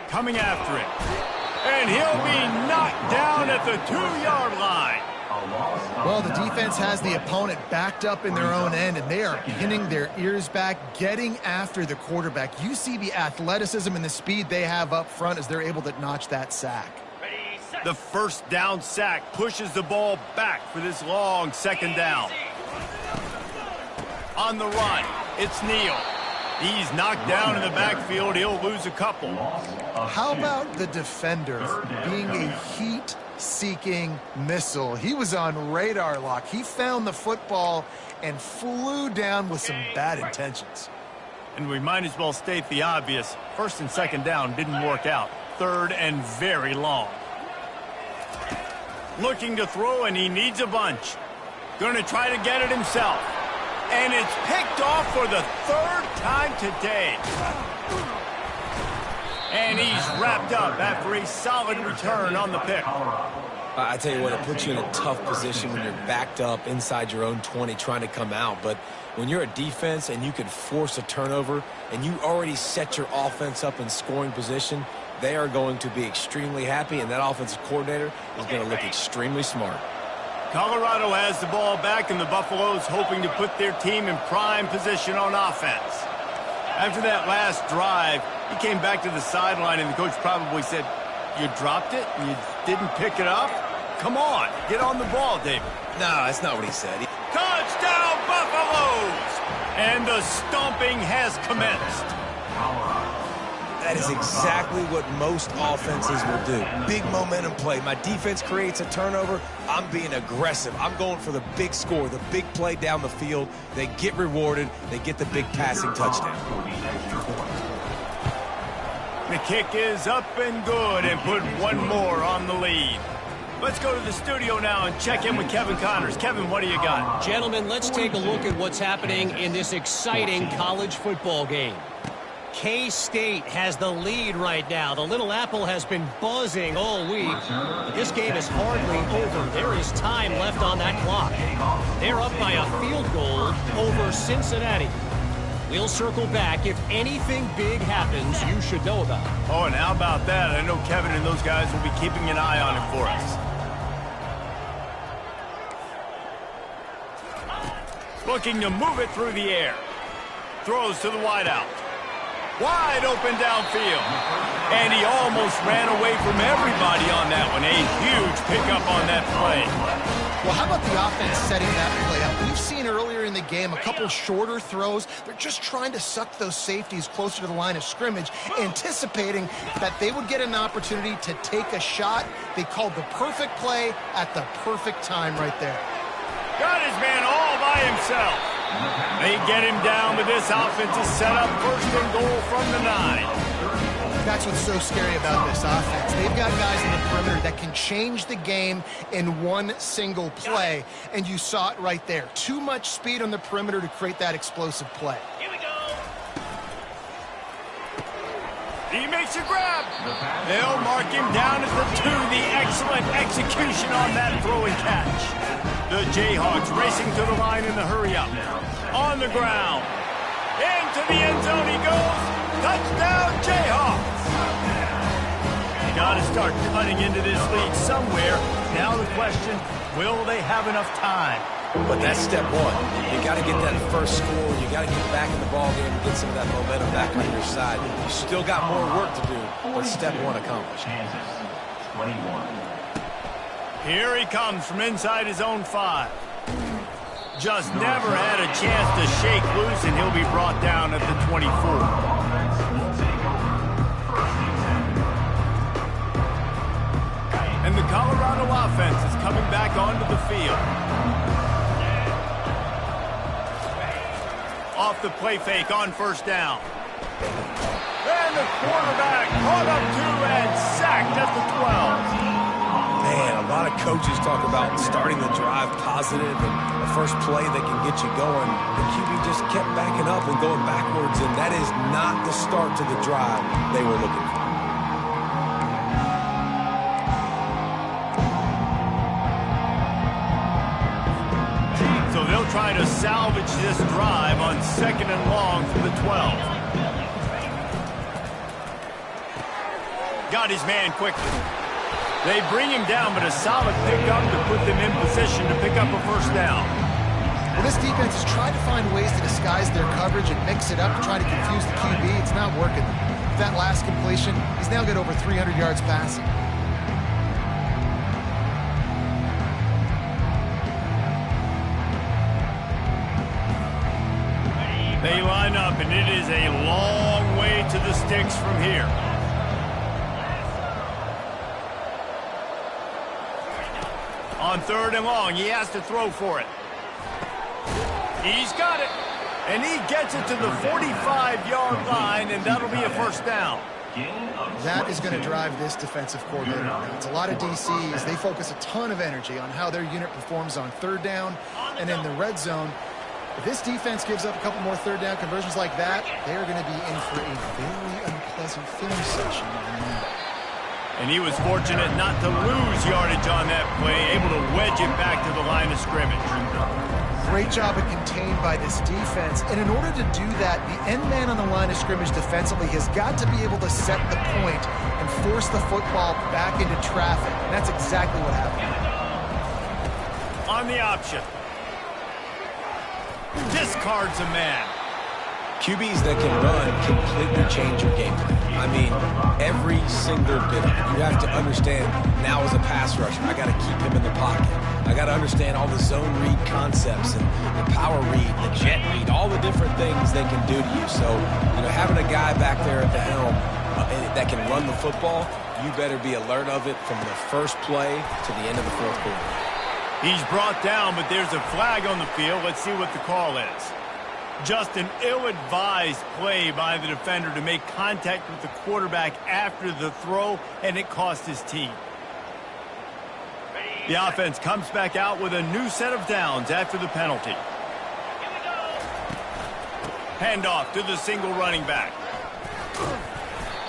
Coming after it. And he'll be knocked down at the 2-yard line. Well, the defense has the opponent backed up in their own end, and they are pinning their ears back, getting after the quarterback. You see the athleticism and the speed they have up front as they're able to notch that sack. The first down sack pushes the ball back for this long second down. On the run, it's Neal. He's knocked down in the backfield. He'll lose a couple. How about the defender being a heat-seeking missile? He was on radar lock. He found the football and flew down with some bad intentions. And we might as well state the obvious. First and second down didn't work out. Third and very long. Looking to throw, and he needs a bunch. Going to try to get it himself. And it's picked off for the third time today. And he's wrapped up after a solid return on the pick. I tell you what, it puts you in a tough position when you're backed up inside your own 20 trying to come out. But when you're a defense and you can force a turnover and you already set your offense up in scoring position, they are going to be extremely happy, and that offensive coordinator is going to look extremely smart. Colorado has the ball back, and the Buffaloes hoping to put their team in prime position on offense. After that last drive, he came back to the sideline, and the coach probably said, "You dropped it? You didn't pick it up? Come on, get on the ball, David." No, that's not what he said. Touchdown, Buffaloes! And the stomping has commenced. That is exactly what most offenses will do. Big momentum play. My defense creates a turnover. I'm being aggressive. I'm going for the big score, the big play down the field. They get rewarded. They get the big passing touchdown. The kick is up and good, and put one more on the lead. Let's go to the studio now and check in with Kevin Connors. Kevin, what do you got? Gentlemen, let's take a look at what's happening in this exciting college football game. K-State has the lead right now. The Little Apple has been buzzing all week. This game is hardly over. There is time left on that clock. They're up by a field goal over Cincinnati. We'll circle back. If anything big happens, you should know about it. Oh, and how about that? I know Kevin and those guys will be keeping an eye on it for us. Looking to move it through the air. Throws to the wideout. Wide open downfield. And he almost ran away from everybody on that one. A huge pickup on that play. Well, how about the offense setting that play up? We've seen earlier in the game a couple shorter throws. They're just trying to suck those safeties closer to the line of scrimmage, anticipating that they would get an opportunity to take a shot. They called the perfect play at the perfect time right there. Got his man all by himself. They get him down, but this offense is set up first and goal from the 9. That's what's so scary about this offense. They've got guys in the perimeter that can change the game in one single play, and you saw it right there. Too much speed on the perimeter to create that explosive play. Here we go. He makes a grab. They'll mark him down at the 2. The excellent execution on that throw and catch. The Jayhawks racing to the line in the hurry-up. On the ground. Into the end zone he goes. Touchdown, Jayhawks. Got to start cutting into this lead somewhere. Now the question, will they have enough time? But that's step one. You got to get that first score. You got to get back in the ball game and get some of that momentum back on your side. You still got more work to do, but step one accomplished. Kansas, 21. Here he comes from inside his own 5. Just never had a chance to shake loose, and he'll be brought down at the 24. Offense will take over. First and 10. And the Colorado offense is coming back onto the field. Off the play fake on first down. And the quarterback caught up 2 and sacked at the 12. Man, a lot of coaches talk about starting the drive positive and the first play that can get you going. The QB just kept backing up and going backwards, and that is not the start to the drive they were looking for. So they'll try to salvage this drive on 2nd and long from the 12. Got his man quickly. They bring him down, but a solid pickup to put them in position to pick up a first down. Well, this defense has tried to find ways to disguise their coverage and mix it up to try to confuse the QB. It's not working. With that last completion, he's now got over 300 yards passing. They line up, and it is a long way to the sticks from here. On 3rd and long, he has to throw for it. He's got it. And he gets it to the 45-yard line, and that'll be a first down. That is going to drive this defensive coordinator nuts. A lot of DCs, they focus a ton of energy on how their unit performs on 3rd down and in the red zone. If this defense gives up a couple more 3rd down conversions like that, they are going to be in for a very unpleasant film session on Monday. And he was fortunate not to lose yardage on that play, able to wedge it back to the line of scrimmage. Great job of contained by this defense. And in order to do that, the end man on the line of scrimmage defensively has got to be able to set the point and force the football back into traffic. And that's exactly what happened. On the option. Discards a man. QBs that can run completely change your game plan. I mean, every single bit of it. You have to understand, now as a pass rusher, I got to keep him in the pocket. I got to understand all the zone read concepts and the power read, the jet read, all the different things they can do to you. So, you know, having a guy back there at the helm that can run the football, you better be alert of it from the first play to the end of the 4th quarter. He's brought down, but there's a flag on the field. Let's see what the call is. Just an ill-advised play by the defender to make contact with the quarterback after the throw, and it cost his team. The offense comes back out with a new set of downs after the penalty. Handoff to the single running back.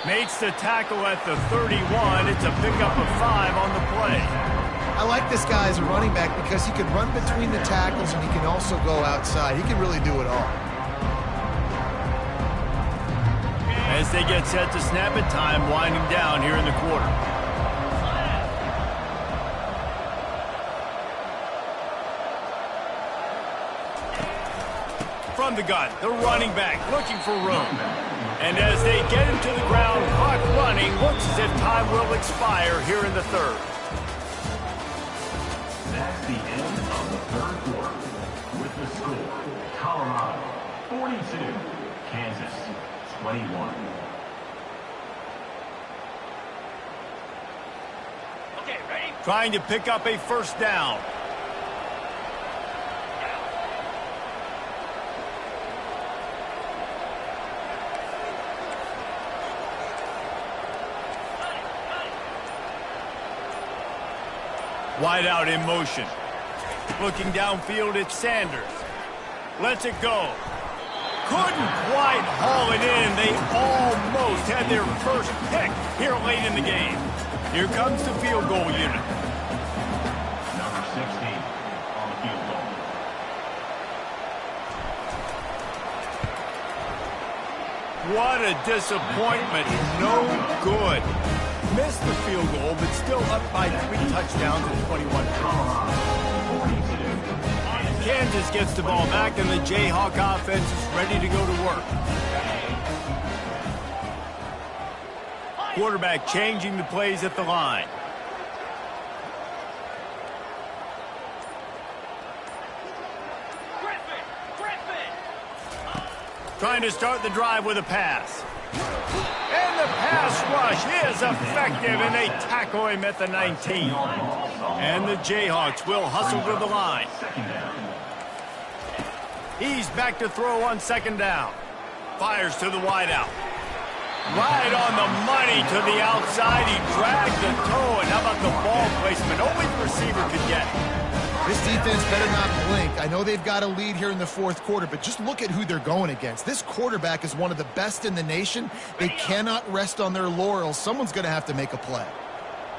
Makes the tackle at the 31. It's a pickup of 5 on the play. I like this guy as a running back because he can run between the tackles and he can also go outside. He can really do it all. As they get set to snap it, time winding down here in the quarter. From the gun, the running back looking for room. And as they get him to the ground, clock running, looks as if time will expire here in the 3rd. That's the end of the 3rd quarter. With the score, Colorado 42, Kansas 21. Okay, ready? Trying to pick up a first down. Wide out in motion. Looking downfield, it's Sanders. Lets it go. couldn't quite haul it in. They almost had their first pick here late in the game. Here comes the field goal unit. Number 16 on the field goal. What a disappointment. No good. Missed the field goal, but still up by 3 touchdowns and 21 points. Kansas gets the ball back, and the Jayhawk offense is ready to go to work. Quarterback changing the plays at the line. Trying to start the drive with a pass. And the pass rush is effective, and they tackle him at the 19. And the Jayhawks will hustle to the line. He's back to throw on second down. Fires to the wideout. Right on the money to the outside. He dragged the toe, and how about the ball placement? Only the receiver could get it. This defense better not blink. I know they've got a lead here in the fourth quarter, but just look at who they're going against. This quarterback is one of the best in the nation. They cannot rest on their laurels. Someone's going to have to make a play.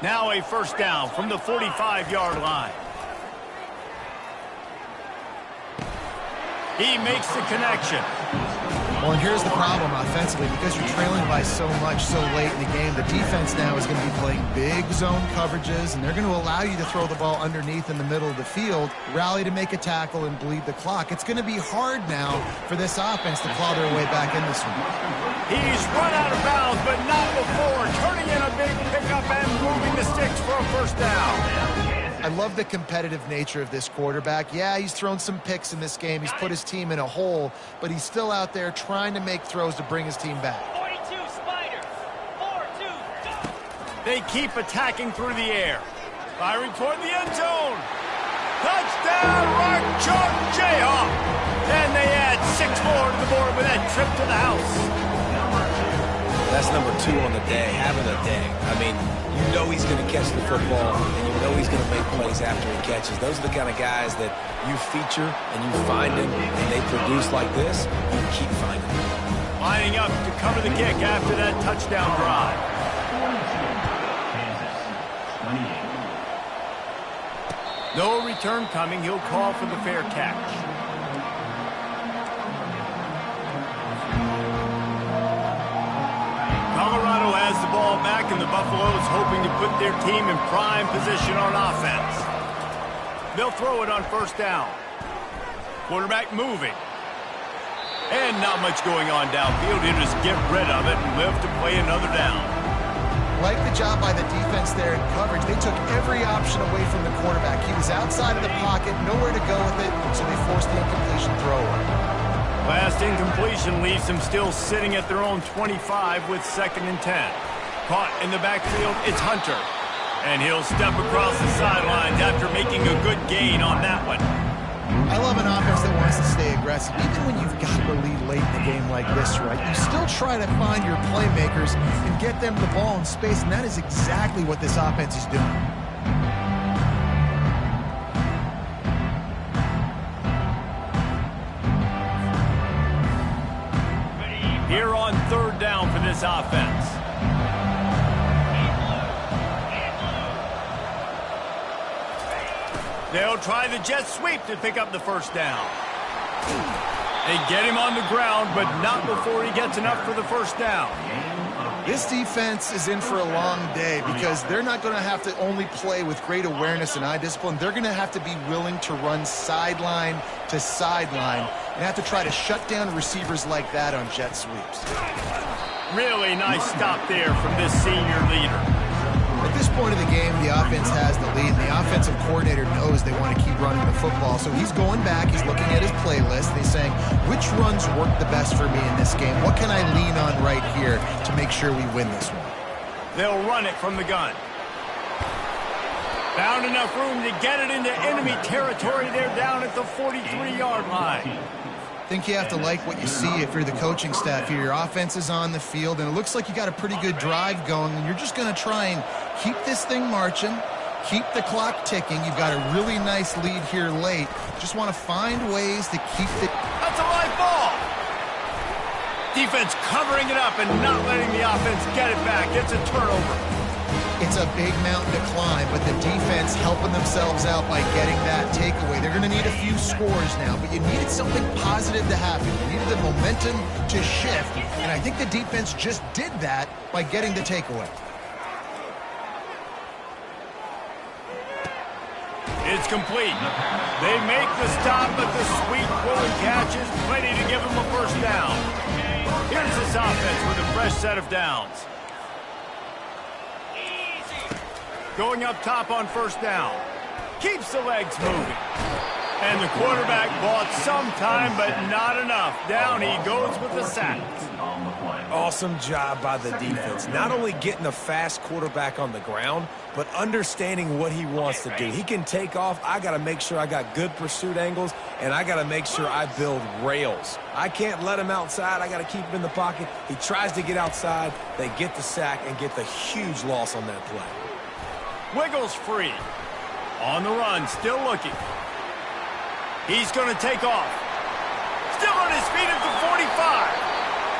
Now a first down from the 45-yard line. He makes the connection. Well, and here's the problem offensively. Because you're trailing by so much so late in the game, the defense now is going to be playing big zone coverages, and they're going to allow you to throw the ball underneath in the middle of the field, rally to make a tackle, and bleed the clock. It's going to be hard now for this offense to claw their way back in this one. He's run out of bounds, but not before. Turning in a big pickup and moving the sticks for a first down. I love the competitive nature of this quarterback. Yeah, he's thrown some picks in this game. He's put his team in a hole, but he's still out there trying to make throws to bring his team back. 42 Spiders. 4-2, go. They keep attacking through the air. Firing toward the end zone. Touchdown, Rock Chalk Jayhawk. And they add 6 more to the board with that trip to the house. That's number 2 on the day, having a day. I mean, you know he's going to catch the football, and you know he's going to make plays after he catches. Those are the kind of guys that you feature and you find them, and they produce like this, you keep finding them. Lining up to cover the kick after that touchdown drive. Kansas, 28. No return coming. He'll call for the fair catch. Colorado has the ball back, and the Buffaloes hoping to put their team in prime position on offense. They'll throw it on first down. Quarterback moving. And not much going on downfield. He'll just get rid of it and live to play another down. Like the job by the defense there in coverage. They took every option away from the quarterback. He was outside of the pocket, nowhere to go with it, so they forced the incompletion throw. Last incompletion leaves them still sitting at their own 25 with 2nd and 10. Caught in the backfield, it's Hunter. And he'll step across the sidelines after making a good gain on that one. I love an offense that wants to stay aggressive. Even when you've got the lead late in the game like this, right, you still try to find your playmakers and get them the ball in space, and that is exactly what this offense is doing. Here on 3rd down for this offense. They'll try the jet sweep to pick up the first down. They get him on the ground, but not before he gets enough for the first down. This defense is in for a long day because they're not going to have to only play with great awareness and eye discipline. They're going to have to be willing to run sideline to sideline and have to try to shut down receivers like that on jet sweeps. Really nice stop there from this senior leader. At this point of the game, the offense has the lead, and the offensive coordinator knows they want to keep running the football. So he's going back, he's looking at his playlist, and he's saying, which runs work the best for me in this game? What can I lean on right here to make sure we win this one? They'll run it from the gun. Found enough room to get it into enemy territory. They're down at the 43-yard line. I think you have to like what you see if you're the coaching staff here. Your offense is on the field, and it looks like you got a pretty good drive going, and you're just going to try and keep this thing marching, keep the clock ticking. You've got a really nice lead here late. Just want to find ways to keep the... That's a live ball. Defense covering it up and not letting the offense get it back. It's a turnover. It's a big mountain to climb, but the defense helping themselves out by getting that takeaway. They're going to need a few scores now, but you needed something positive to happen. You needed the momentum to shift, and I think the defense just did that by getting the takeaway. It's complete. They make the stop, but the sweet pulling catch is plenty to give them a first down. Here's this offense with a fresh set of downs. Going up top on first down. Keeps the legs moving. And the quarterback bought some time, but not enough. Down he goes with the sack. Awesome job by the defense. Not only getting a fast quarterback on the ground, but understanding what he wants to do. He can take off. I got to make sure I got good pursuit angles, and I got to make sure I build rails. I can't let him outside. I got to keep him in the pocket. He tries to get outside. They get the sack and get the huge loss on that play. Wiggles free. On the run, still looking. He's going to take off. Still on his feet at the 45.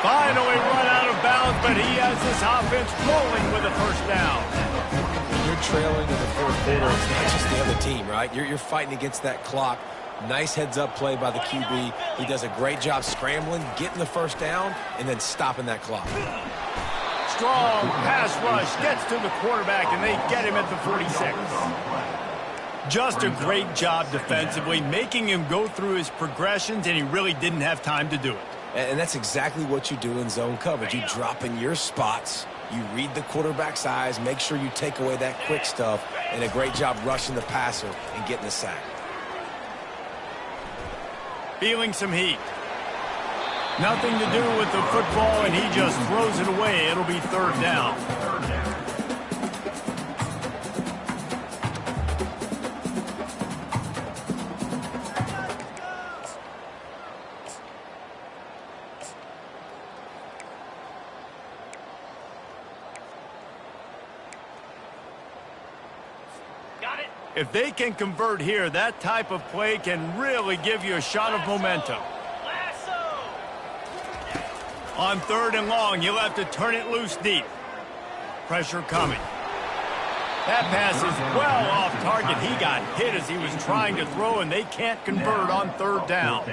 Finally run out of bounds, but he has this offense rolling with a first down. When you're trailing in the fourth quarter, it's not just the other team, right? You're fighting against that clock. Nice heads-up play by the QB. He does a great job scrambling, getting the first down, and then stopping that clock. Strong pass rush gets to the quarterback, and they get him at the 46. Just a great job defensively, making him go through his progressions, and he really didn't have time to do it. And that's exactly what you do in zone coverage. You drop in your spots, you read the quarterback's eyes, make sure you take away that quick stuff, and a great job rushing the passer and getting the sack. Feeling some heat. Nothing to do with the football, and he just throws it away. It'll be third down. Got it. If they can convert here, that type of play can really give you a shot of momentum. On third and long, you'll have to turn it loose deep. Pressure coming. That pass is well off target. He got hit as he was trying to throw, and they can't convert on third down.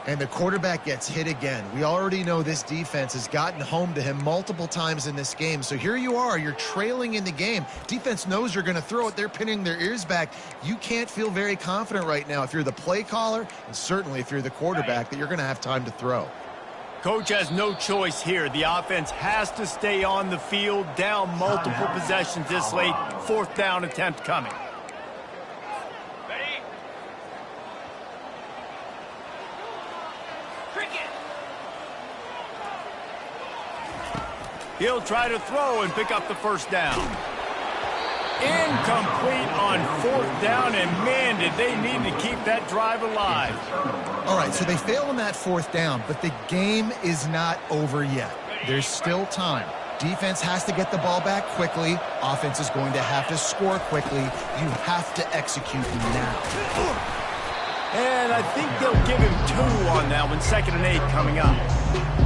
And the quarterback gets hit again. We already know this defense has gotten home to him multiple times in this game. So here you are, you're trailing in the game. Defense knows you're going to throw it. They're pinning their ears back. You can't feel very confident right now if you're the play caller, and certainly if you're the quarterback, that you're going to have time to throw. Coach has no choice here. The offense has to stay on the field, down multiple possessions this late. Fourth down attempt coming. Ready? Cricket. He'll try to throw and pick up the first down. Incomplete on fourth down, and man, did they need to keep that drive alive. All right, so they fail on that fourth down, but the game is not over yet. There's still time. Defense has to get the ball back quickly. Offense is going to have to score quickly. You have to execute now. And I think they'll give him 2 on that one. 2nd and 8 coming up.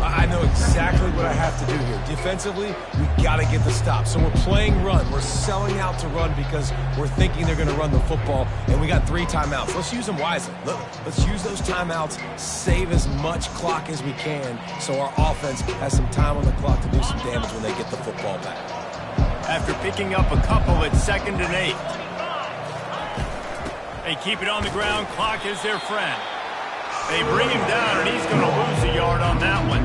I know exactly what I have to do here. Defensively, we got to get the stop. So we're playing run. We're selling out to run because we're thinking they're going to run the football, and we got 3 timeouts. Let's use them wisely. Let's use those timeouts, save as much clock as we can so our offense has some time on the clock to do some damage when they get the football back. After picking up a couple at 2nd and 8. They keep it on the ground. Clock is their friend. They bring him down, and he's going to lose a yard on that one.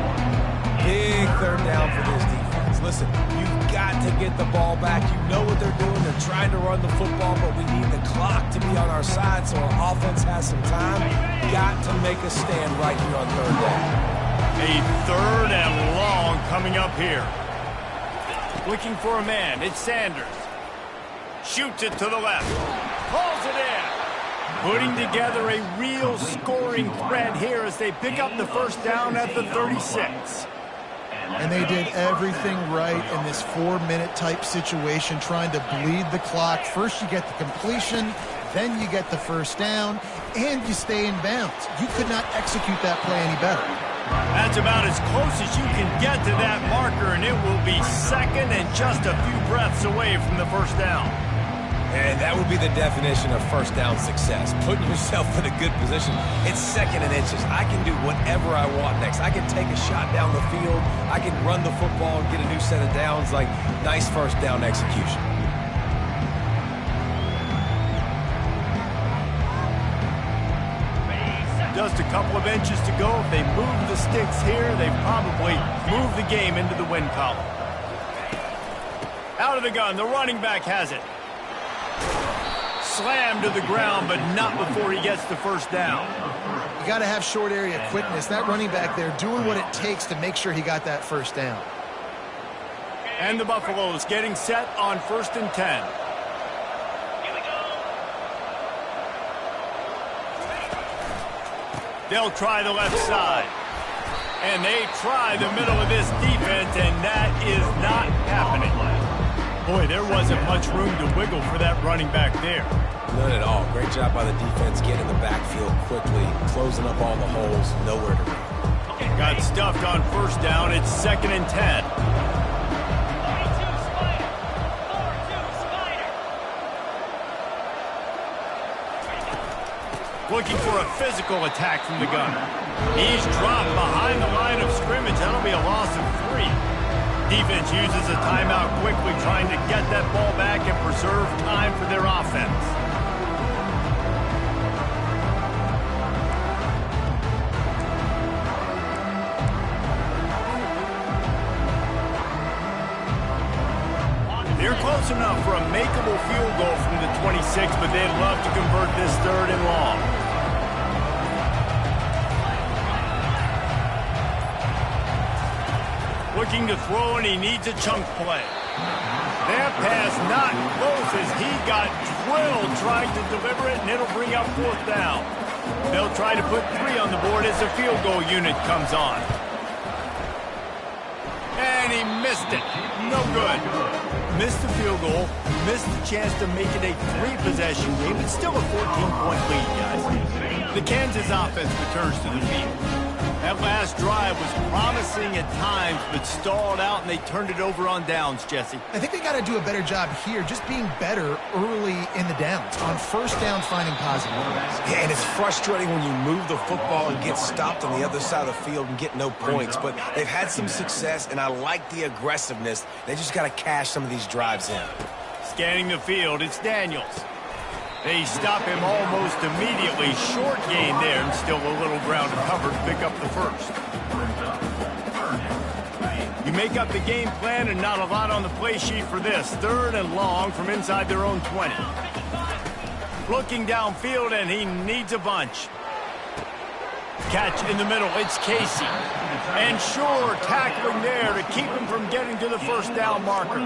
Big third down for this defense. Listen, you've got to get the ball back. You know what they're doing. They're trying to run the football, but we need the clock to be on our side so our offense has some time. Got to make a stand right here on third down. A third and long coming up here. Looking for a man. It's Sanders. Shoots it to the left. Pulls it in. Putting together a real scoring threat here as they pick up the first down at the 36. And they did everything right in this 4-minute type situation, trying to bleed the clock. First you get the completion, Then you get the first down, and you stay in bounds. You could not execute that play any better. That's about as close as you can get to that marker, and it will be second and just a few breaths away from the first down. And that would be the definition of first down success. Putting yourself in a good position. It's second and inches. I can do whatever I want next. I can take a shot down the field. I can run the football and get a new set of downs. Like, nice first down execution. Just a couple of inches to go. If they move the sticks here, they've probably moved the game into the win column. Out of the gun, the running back has it. Slammed to the ground, but not before he gets the first down. You got to have short area quickness. That running back there doing what it takes to make sure he got that first down. And the Buffaloes getting set on 1st and 10. They'll try the left side. And they try the middle of this defense, and that is not happening. Boy, there wasn't much room to wiggle for that running back there. None at all. Great job by the defense getting in the backfield quickly, closing up all the holes, nowhere to run. Got stuffed on first down. It's 2nd and 10. 3-2 Spider. 4-2 Spider. Looking for a physical attack from the gunner. He's dropped behind the line of scrimmage. That'll be a loss of 3. Defense uses a timeout quickly, trying to get that ball back and preserve time for their offense. They're close enough for a makeable field goal from the 26, but they'd love to convert this 3rd and long. Looking to throw, and he needs a chunk play. That pass not close as he got drilled trying to deliver it, and it'll bring up 4th down. They'll try to put 3 on the board as the field goal unit comes on. And he missed it. No good. Missed the field goal, missed the chance to make it a 3-possession game. It's still a 14-point lead, guys. The Kansas offense returns to the field. That last drive was promising at times, but stalled out, and they turned it over on downs, Jesse. I think they got to do a better job here, just being better early in the downs. On first down, finding positive. Yeah, and it's frustrating when you move the football and get stopped on the other side of the field and get no points. But they've had some success, and I like the aggressiveness. They just got to cash some of these drives in. Scanning the field, it's Daniels. They stop him almost immediately. Short gain there, and still a little ground to cover to pick up the first. You make up the game plan, and not a lot on the play sheet for this. 3rd and long from inside their own 20. Looking downfield, and he needs a bunch. Catch in the middle, it's Casey. And sure, tackling there to keep him from getting to the first down marker.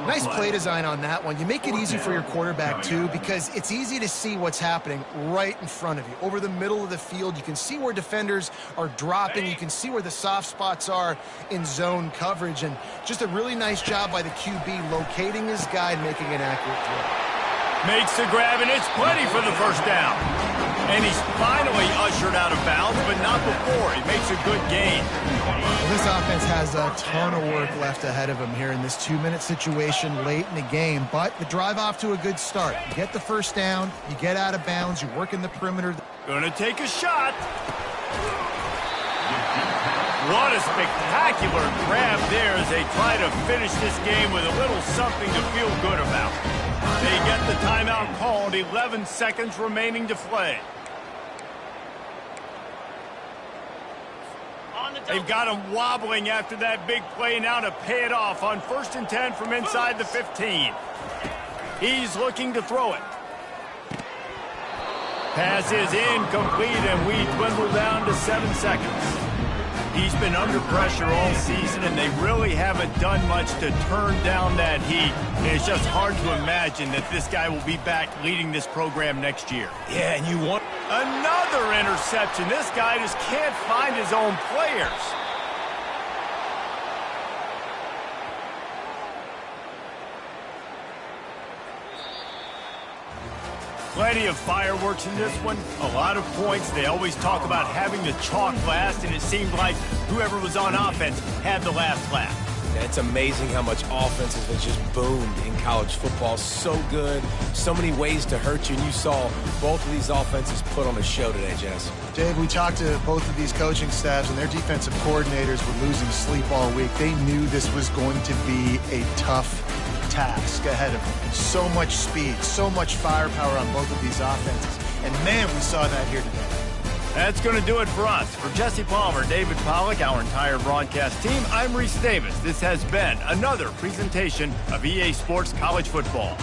Nice play design on that one. You make it easy for your quarterback, too, because it's easy to see what's happening right in front of you. Over the middle of the field, you can see where defenders are dropping. You can see where the soft spots are in zone coverage. And just a really nice job by the QB locating his guy and making an accurate throw. Makes the grab, and it's plenty for the first down. And he's finally ushered out of bounds, but not before. He makes a good gain. Well, this offense has a ton of work left ahead of them here in this 2-minute situation late in the game. But the drive off to a good start. You get the first down, you get out of bounds, you work in the perimeter. Gonna take a shot. What a spectacular grab there as they try to finish this game with a little something to feel good about. They get the timeout called, 11 seconds remaining to play. They've got him wobbling after that big play now to pay it off on 1st and 10 from inside the 15. He's looking to throw it. Pass is incomplete, and we dwindle down to 7 seconds. He's been under pressure all season, and they really haven't done much to turn down that heat. And it's just hard to imagine that this guy will be back leading this program next year. Yeah, and you want another interception. This guy just can't find his own players. Plenty of fireworks in this one, a lot of points. They always talk about having the chalk last, and it seemed like whoever was on offense had the last laugh. Yeah, it's amazing how much offense has just boomed in college football. So good, so many ways to hurt you, and you saw both of these offenses put on a show today, Jess. Dave, we talked to both of these coaching staffs, and their defensive coordinators were losing sleep all week. They knew this was going to be a tough task ahead of them. So much speed, so much firepower on both of these offenses. And man, we saw that here today. That's going to do it for us. For Jesse Palmer, David Pollack, our entire broadcast team, I'm Reese Davis. This has been another presentation of EA Sports College Football.